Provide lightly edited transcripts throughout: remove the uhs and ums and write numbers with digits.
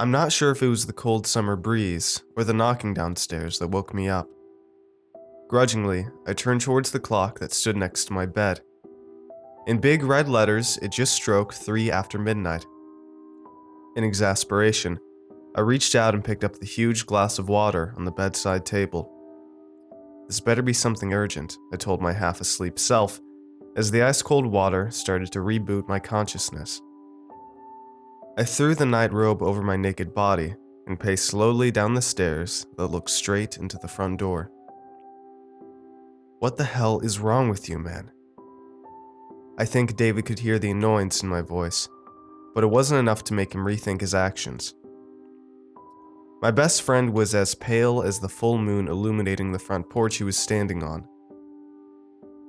I'm not sure if it was the cold summer breeze or the knocking downstairs that woke me up. Grudgingly, I turned towards the clock that stood next to my bed. In big red letters, it just stroked 3 after midnight. In exasperation, I reached out and picked up the huge glass of water on the bedside table. This better be something urgent, I told my half-asleep self, as the ice-cold water started to reboot my consciousness. I threw the night robe over my naked body and paced slowly down the stairs that looked straight into the front door. What the hell is wrong with you, man? I think David could hear the annoyance in my voice, but it wasn't enough to make him rethink his actions. My best friend was as pale as the full moon illuminating the front porch he was standing on.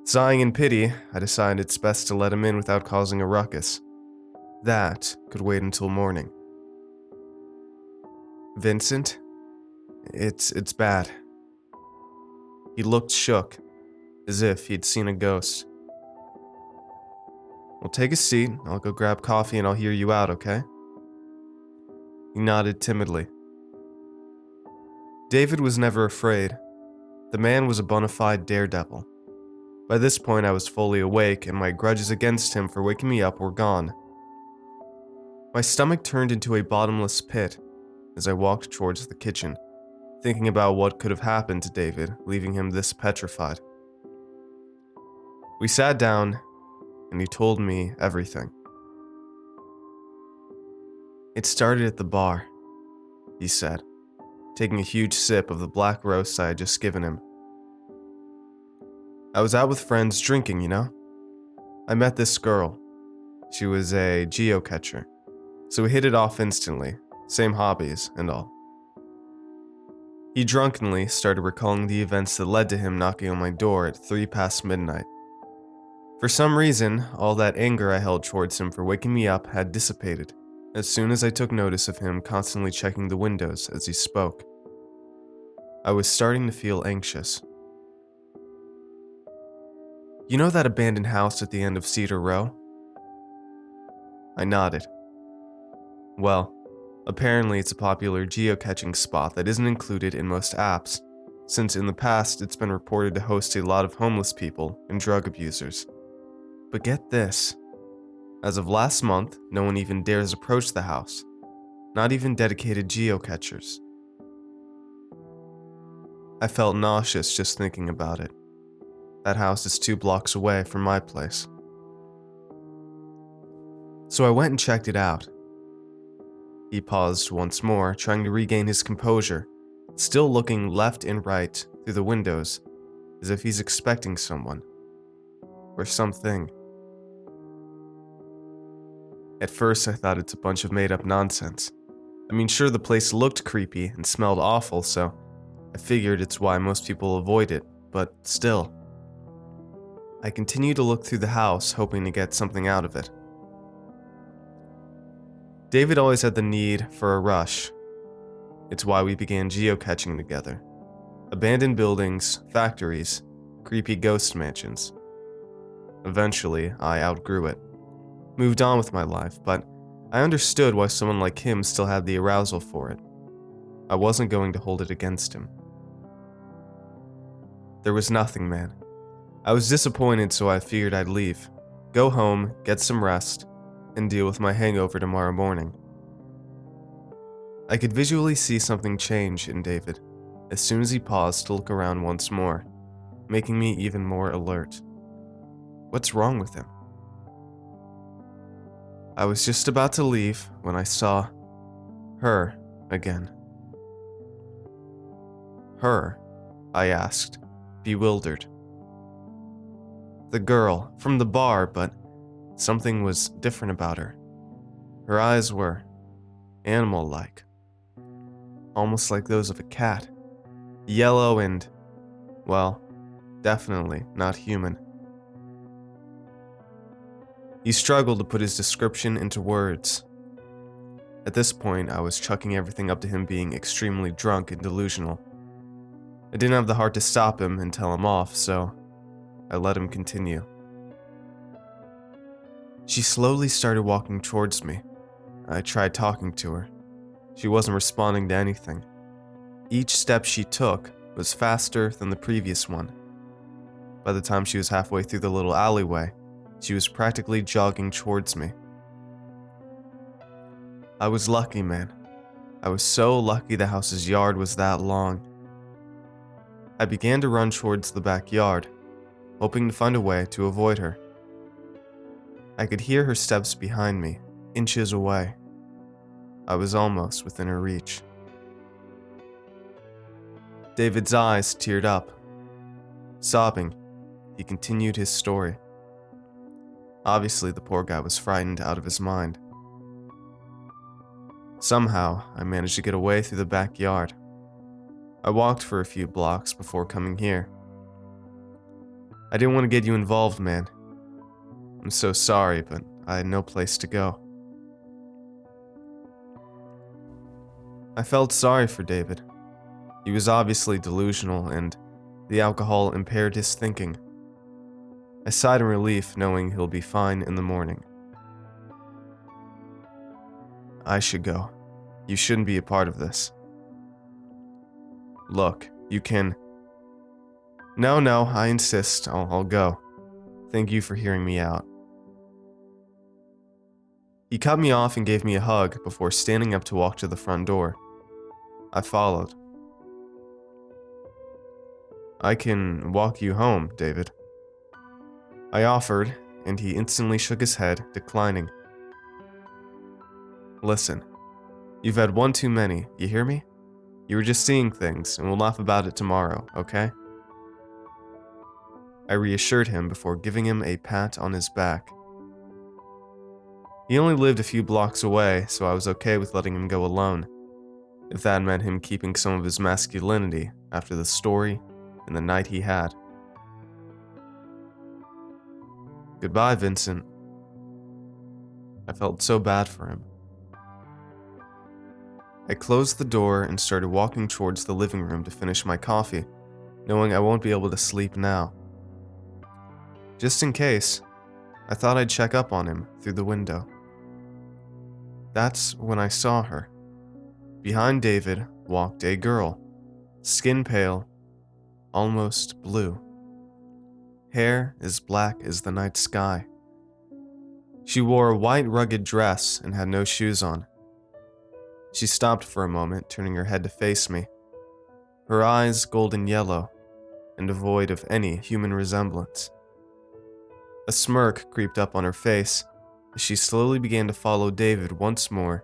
Sighing in pity, I decided it's best to let him in without causing a ruckus. That could wait until morning. Vincent? It's bad. He looked shook, as if he'd seen a ghost. Well, take a seat, I'll go grab coffee and I'll hear you out, okay? He nodded timidly. David was never afraid. The man was a bona fide daredevil. By this point, I was fully awake, and my grudges against him for waking me up were gone. My stomach turned into a bottomless pit as I walked towards the kitchen, thinking about what could have happened to David, leaving him this petrified. We sat down, and he told me everything. It started at the bar, he said, taking a huge sip of the black roast I had just given him. I was out with friends drinking, you know? I met this girl. She was a geocacher, so we hit it off instantly, same hobbies and all. He drunkenly started recalling the events that led to him knocking on my door at 3 past midnight. For some reason, all that anger I held towards him for waking me up had dissipated as soon as I took notice of him constantly checking the windows as he spoke. I was starting to feel anxious. You know that abandoned house at the end of Cedar Row? I nodded. Well, apparently it's a popular geocaching spot that isn't included in most apps, since in the past it's been reported to host a lot of homeless people and drug abusers. But get this. As of last month, no one even dares approach the house. Not even dedicated geocachers. I felt nauseous just thinking about it. That house is 2 blocks away from my place. So I went and checked it out. He paused once more, trying to regain his composure, still looking left and right through the windows, as if he's expecting someone. Or something. At first, I thought it's a bunch of made-up nonsense. I mean, sure, the place looked creepy and smelled awful, so I figured it's why most people avoid it, but still. I continued to look through the house, hoping to get something out of it. David always had the need for a rush. It's why we began geocaching together. Abandoned buildings, factories, creepy ghost mansions. Eventually, I outgrew it. Moved on with my life, but I understood why someone like him still had the arousal for it. I wasn't going to hold it against him. There was nothing, man. I was disappointed, so I figured I'd leave, go home, get some rest, and deal with my hangover tomorrow morning. I could visually see something change in David as soon as he paused to look around once more, making me even more alert. What's wrong with him? I was just about to leave when I saw her again. Her? I asked, bewildered. The girl from the bar, but something was different about her. Her eyes were animal-like, almost like those of a cat. Yellow and, well, definitely not human. He struggled to put his description into words. At this point, I was chucking everything up to him being extremely drunk and delusional. I didn't have the heart to stop him and tell him off, so I let him continue. She slowly started walking towards me. I tried talking to her. She wasn't responding to anything. Each step she took was faster than the previous one. By the time she was halfway through the little alleyway, she was practically jogging towards me. I was lucky, man. I was so lucky the house's yard was that long. I began to run towards the backyard, hoping to find a way to avoid her. I could hear her steps behind me, inches away. I was almost within her reach. David's eyes teared up. Sobbing, he continued his story. Obviously, the poor guy was frightened out of his mind. Somehow, I managed to get away through the backyard. I walked for a few blocks before coming here. I didn't want to get you involved, man. I'm so sorry, but I had no place to go. I felt sorry for David. He was obviously delusional, and the alcohol impaired his thinking. I sighed in relief knowing he'll be fine in the morning. I should go. You shouldn't be a part of this. Look, you can... No, I insist. I'll go. Thank you for hearing me out. He cut me off and gave me a hug before standing up to walk to the front door. I followed. I can walk you home, David. I offered, and he instantly shook his head, declining. Listen, you've had one too many, you hear me? You were just seeing things, and we'll laugh about it tomorrow, okay? I reassured him before giving him a pat on his back. He only lived a few blocks away, so I was okay with letting him go alone, if that meant him keeping some of his masculinity after the story and the night he had. Goodbye, Vincent. I felt so bad for him. I closed the door and started walking towards the living room to finish my coffee, knowing I won't be able to sleep now. Just in case, I thought I'd check up on him through the window. That's when I saw her. Behind David walked a girl, skin pale, almost blue. Hair as black as the night sky. She wore a white rugged dress and had no shoes on. She stopped for a moment, turning her head to face me. Her eyes golden yellow and devoid of any human resemblance. A smirk creeped up on her face as she slowly began to follow David once more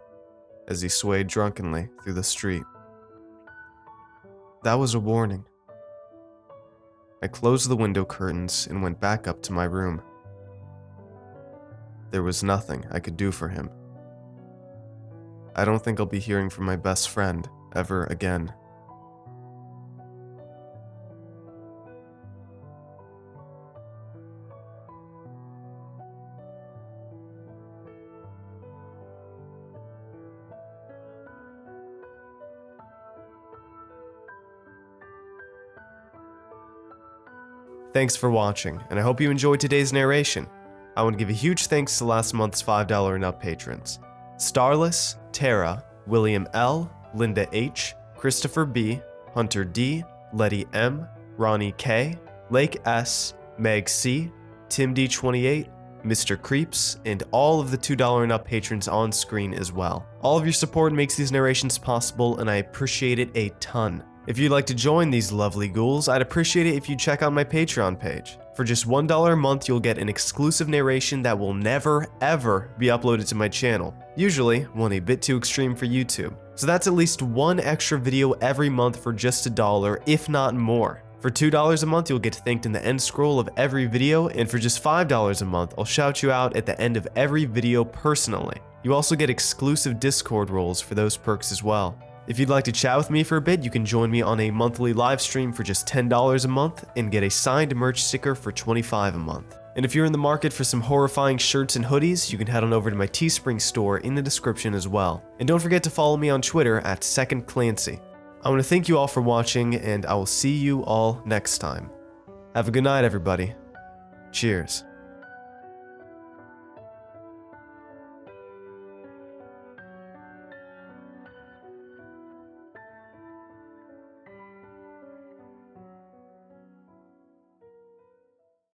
as he swayed drunkenly through the street. That was a warning. I closed the window curtains and went back up to my room. There was nothing I could do for him. I don't think I'll be hearing from my best friend ever again. Thanks for watching, and I hope you enjoyed today's narration. I want to give a huge thanks to last month's $5 and up patrons. Starless, Tara, William L, Linda H, Christopher B, Hunter D, Letty M, Ronnie K, Lake S, Meg C, Tim D28, Mr. Creeps, and all of the $2 and up patrons on screen as well. All of your support makes these narrations possible, and I appreciate it a ton. If you'd like to join these lovely ghouls, I'd appreciate it if you check out my Patreon page. For just $1 a month, you'll get an exclusive narration that will never, ever be uploaded to my channel. Usually, one a bit too extreme for YouTube. So that's at least one extra video every month for just $1, if not more. For $2 a month, you'll get thanked in the end scroll of every video, and for just $5 a month, I'll shout you out at the end of every video personally. You also get exclusive Discord roles for those perks as well. If you'd like to chat with me for a bit, you can join me on a monthly live stream for just $10 a month and get a signed merch sticker for $25 a month. And if you're in the market for some horrifying shirts and hoodies, you can head on over to my Teespring store in the description as well. And don't forget to follow me on Twitter at @SecondClancy. I want to thank you all for watching, and I will see you all next time. Have a good night, everybody. Cheers.